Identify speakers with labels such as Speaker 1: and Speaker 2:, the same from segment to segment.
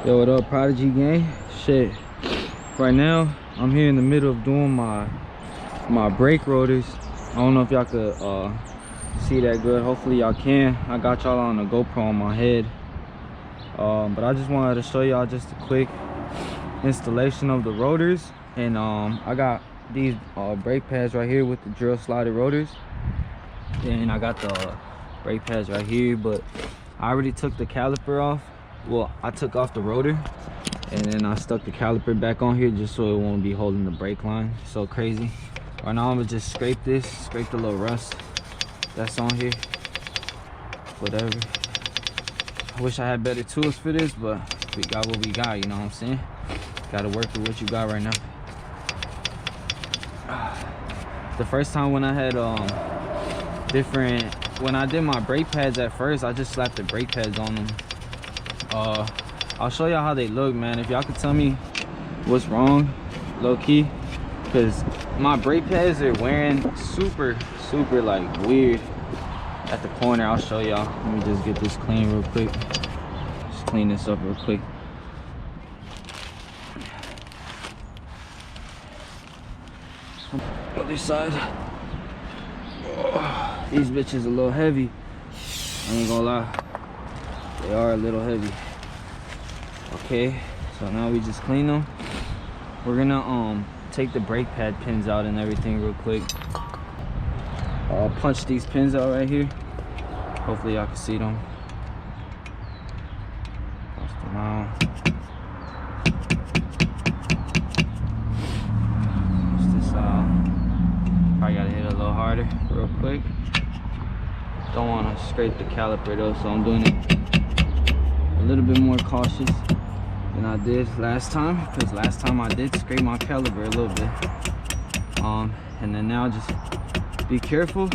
Speaker 1: Yo, what up, Prodigy gang? Shit. Right now, I'm here in the middle of doing my brake rotors. I don't know if y'all could see that good. Hopefully y'all can. I got y'all on a GoPro on my head. But I just wanted to show y'all just a quick installation of the rotors. And I got these brake pads right here with the drill slotted rotors. And I got the brake pads right here, but I already took the caliper off. Well, I took off the rotor and then I stuck the caliper back on here just so it won't be holding the brake line so crazy. Right now I'm gonna just scrape the little rust that's on here. Whatever. I wish I had better tools for this, but we got what we got, you know what I'm saying? Gotta work with what you got right now. The first time when I had when I did my brake pads at first, I just slapped the brake pads on them. I'll show y'all how they look, man. If y'all could tell me what's wrong, low key, because my brake pads are wearing super like weird at the corner. I'll show y'all. Let me just get this clean real quick. Just clean this up real quick. Other side. Oh, these bitches a little heavy. I ain't gonna lie. They are a little heavy. Okay, so now we just clean them. We're gonna take the brake pad pins out and everything real quick. I'll punch these pins out right here. Hopefully y'all can see them. Punch them out. Punch this out. Probably gotta hit it a little harder real quick. Don't want to scrape the caliper though, so I'm doing it a little bit more cautious than I did last time, because last time I did scrape my caliper a little bit. And then now just be careful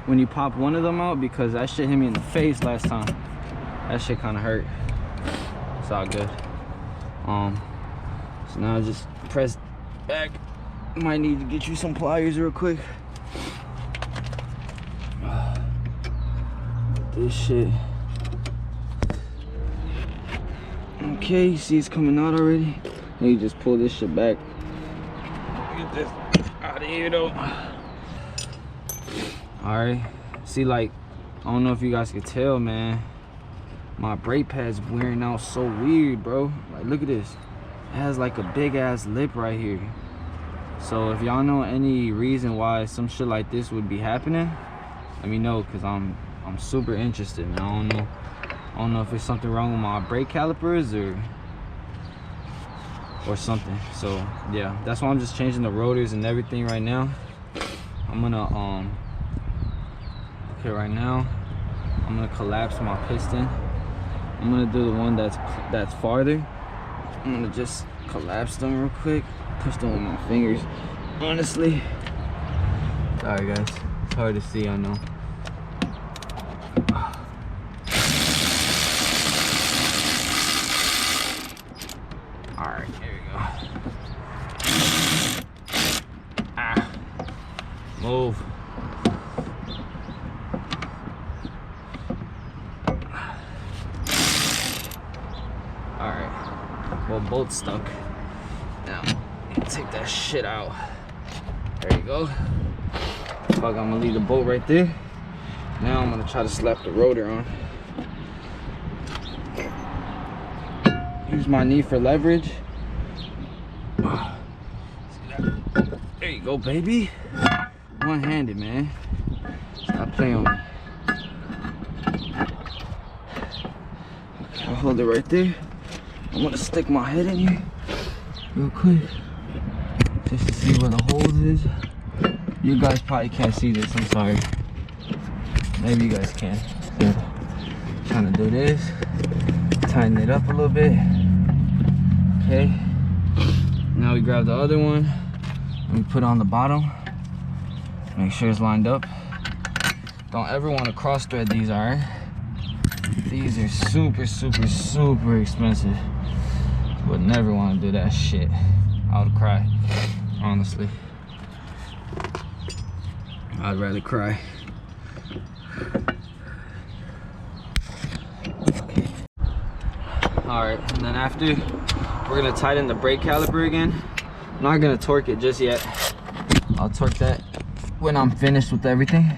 Speaker 1: when you pop one of them out, because that shit hit me in the face last time. That shit kind of hurt. It's all good. So now just press back. Might need to get you some pliers real quick. This shit. Okay, you see it's coming out already. And you just pull this shit back. Get this out of here though. Alright. See, like, I don't know if you guys can tell, man. My brake pad's wearing out so weird, bro. Like, look at this. It has like a big ass lip right here. So if y'all know any reason why some shit like this would be happening, let me know, because I'm super interested, man. I don't know if there's something wrong with my brake calipers or something. So yeah, that's why I'm just changing the rotors and everything right now. I'm gonna okay, right now I'm gonna collapse my piston. I'm gonna do the one that's farther. I'm gonna just collapse them real quick, push them with my fingers, honestly. Sorry guys, it's hard to see, I know. Alright, here we go. Move. Alright. Well, both stuck. Now, take that shit out. There you go. Fuck, I'm gonna leave the bolt right there. Now I'm gonna try to slap the rotor on. Use my knee for leverage. There you go, baby. One-handed, man. Stop playing with me. Okay, I'll hold it right there. I'm gonna stick my head in here real quick, just to see where the holes is. You guys probably can't see this, I'm sorry. Maybe you guys can. So, trying to do this. Tighten it up a little bit. Okay. Now we grab the other one and we put it on the bottom. Make sure it's lined up. Don't ever want to cross thread these, alright? These are super expensive. Would never want to do that shit. I would cry, honestly. I'd rather cry. All right, and then after, we're gonna tighten the brake caliper again. I'm not gonna torque it just yet. I'll torque that when I'm finished with everything.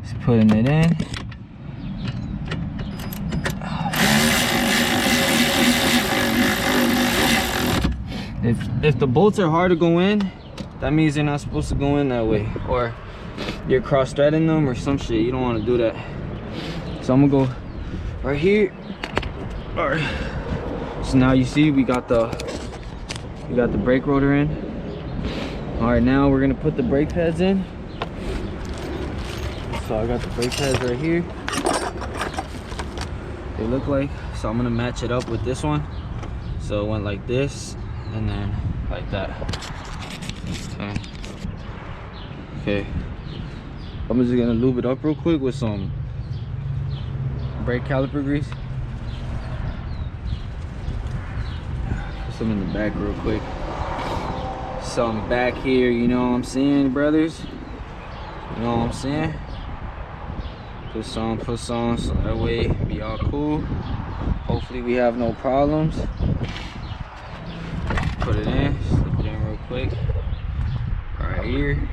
Speaker 1: Just putting it in. If the bolts are hard to go in, that means they're not supposed to go in that way, or you're cross-threading them or some shit. You don't want to do that. So I'm gonna go right here. All right. So now you see we got the brake rotor in. All right, now we're gonna put the brake pads in. So I got the brake pads right here. They look like. So I'm gonna match it up with this one. So it went like this, and then like that. Okay. I'm just gonna lube it up real quick with some brake caliper grease. Put some in the back real quick. Some back here, you know what I'm saying, brothers? You know what I'm saying? Put some, so that way be all cool. Hopefully we have no problems. Put it in, slip it in real quick. Right here.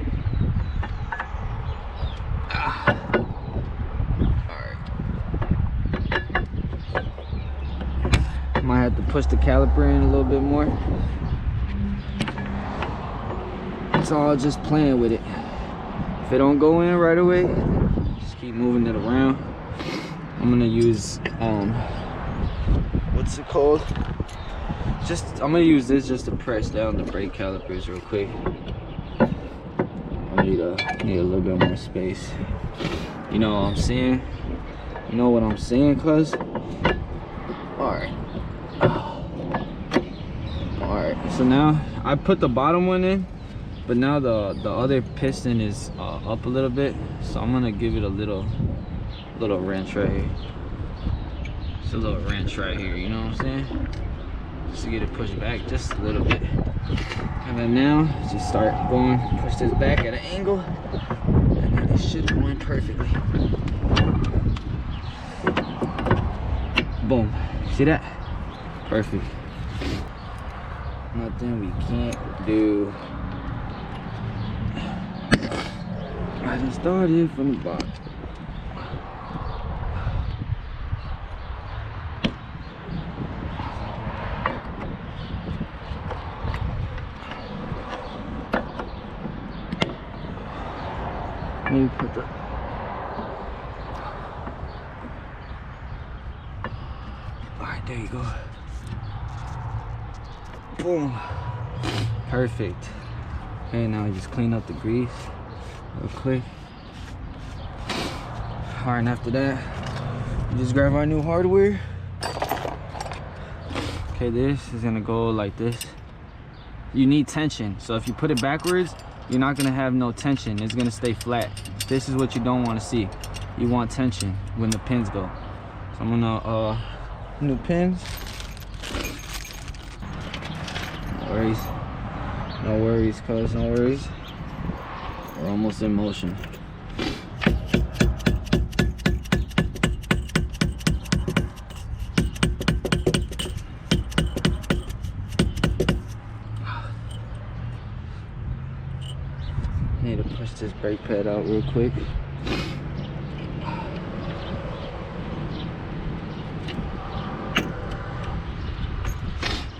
Speaker 1: Alright. Might have to push the caliper in a little bit more. It's all just playing with it. If it don't go in right away, just keep moving it around. I'm gonna use what's it called? I'm gonna use this just to press down the brake calipers real quick. I need a little bit more space. You know what I'm saying? You know what I'm saying, cuz? Alright. Alright, so now I put the bottom one in, but now the other piston is up a little bit, so I'm gonna give it a little wrench right here. Just a little wrench right here, you know what I'm saying? Just to get it pushed back just a little bit. And then now just start going, push this back at an angle, and then it should go in perfectly. Boom. See that? Perfect. Nothing we can't do. I just started from the bottom. Maybe put the alright, there you go. Boom. Perfect. Okay, now just clean up the grease real quick. Alright, and after that, you just grab our new hardware. Okay, this is gonna go like this. You need tension, so if you put it backwards, you're not gonna have no tension. It's gonna stay flat. This is what you don't want to see. You want tension when the pins go. So I'm gonna new pins. No worries. No worries, cuz, no worries. We're almost in motion. Need to push this brake pad out real quick.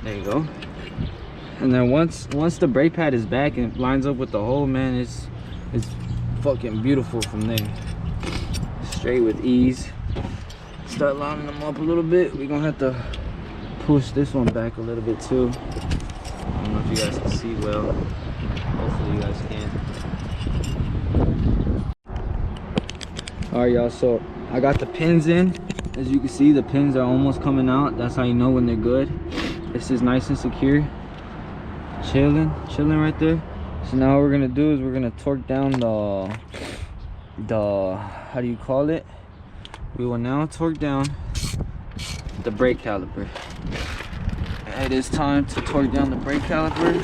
Speaker 1: There you go. And then once the brake pad is back and lines up with the hole, man, it's fucking beautiful from there. Straight with ease. Start lining them up a little bit. We're gonna have to push this one back a little bit too. I don't know if you guys can see well. Hopefully you guys can. Alright, y'all, so I got the pins in. As you can see, the pins are almost coming out. That's how you know when they're good. This is nice and secure. Chilling right there. So now what we're gonna do is we're gonna torque down the how do you call it? We will now torque down the brake caliper. It is time to torque down the brake caliper.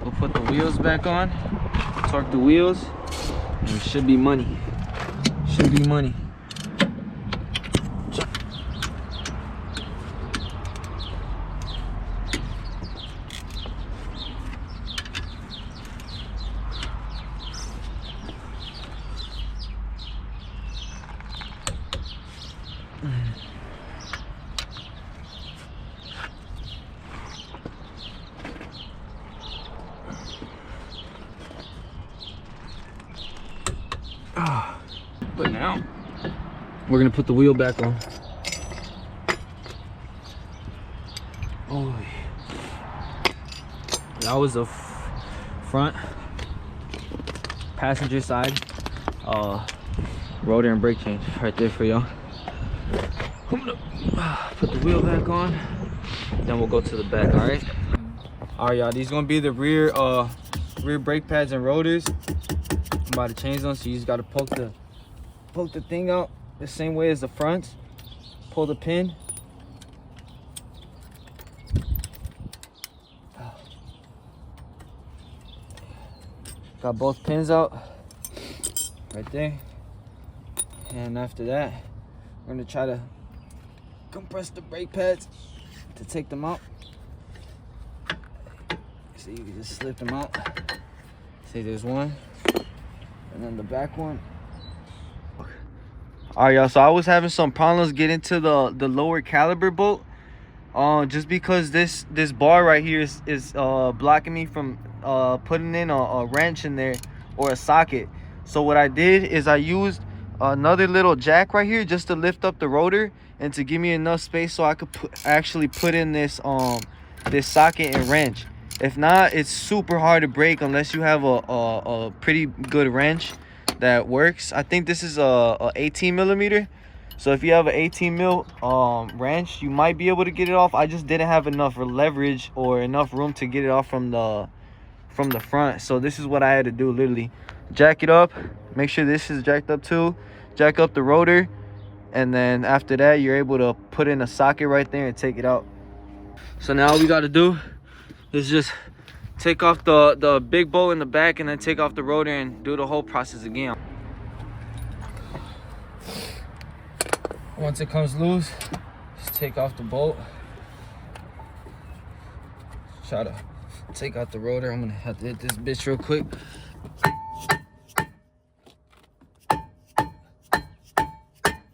Speaker 1: We'll put the wheels back on, torque the wheels, and it should be money. Should be money. But now we're gonna put the wheel back on. Oh, that was the front passenger side rotor and brake change right there for y'all. I'm gonna put the wheel back on, then we'll go to the back. All right, y'all, these gonna be the rear brake pads and rotors. I'm about to change them, so you just gotta poke the thing out the same way as the front. Pull the pin. Got both pins out right there. And after that, we're gonna try to compress the brake pads to take them out. So you can just slip them out. See, there's one, and then the back one. All right, y'all, so I was having some problems getting to the lower caliber bolt, just because this bar right here is blocking me from putting in a wrench in there or a socket. So what I did is I used another little jack right here just to lift up the rotor and to give me enough space so I could actually put in this this socket and wrench. If not, it's super hard to break unless you have a pretty good wrench that works. I think this is a 18 millimeter. So if you have an 18 mil wrench, you might be able to get it off. I just didn't have enough leverage or enough room to get it off from the front. So this is what I had to do, literally jack it up, make sure this is jacked up too, jack up the rotor, and then after that you're able to put in a socket right there and take it out. So now all we got to do is just take off the big bolt in the back and then take off the rotor and do the whole process again. Once it comes loose, just take off the bolt. Try to take out the rotor. I'm gonna have to hit this bitch real quick.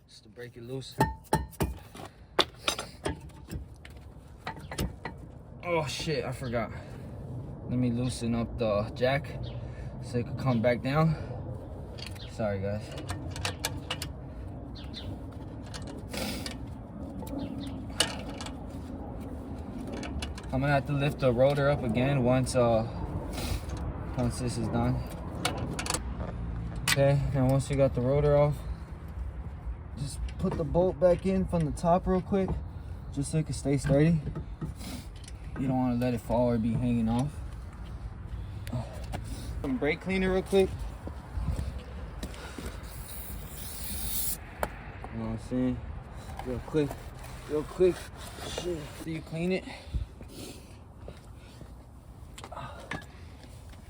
Speaker 1: Just to break it loose. Oh shit, I forgot. Let me loosen up the jack so it can come back down. Sorry guys. I'm gonna have to lift the rotor up again once this is done. Okay, now once you got the rotor off, just put the bolt back in from the top real quick, just so it can stay sturdy. You don't want to let it fall or be hanging off. Some brake cleaner real quick. You know what I'm saying? Real quick. Shit. So you clean it.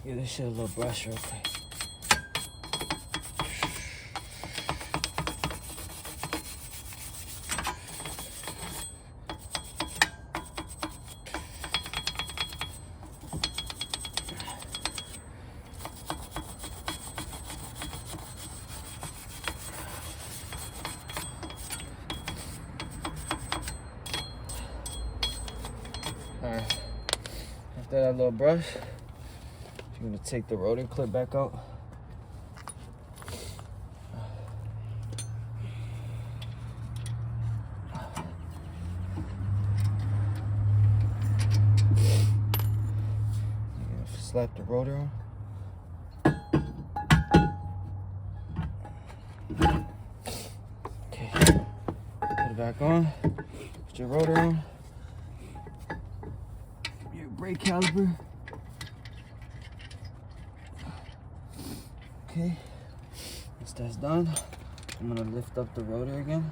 Speaker 1: Give this shit a little brush real quick. Alright, after that little brush, I'm gonna take the rotor clip back out. Slap the rotor on. Okay, put it back on. Put your rotor on. Your brake caliper. Okay, once that's done, I'm gonna lift up the rotor again.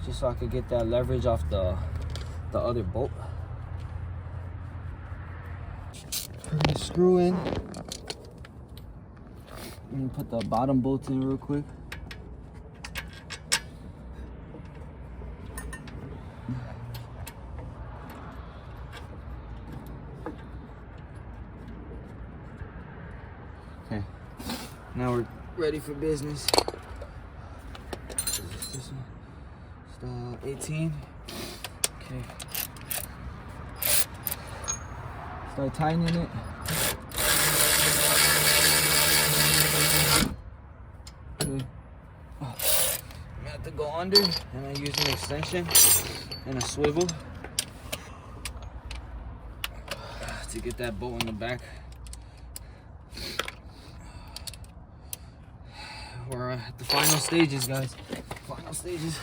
Speaker 1: Just so I could get that leverage off the other bolt. Put the screw in. Let me put the bottom bolt in real quick. Okay, now we're ready for business. This one. It's 18. Okay. Start tightening it. Okay. I'm gonna have to go under, and I use an extension and a swivel to get that bolt in the back. We're at the final stages, guys. Final stages.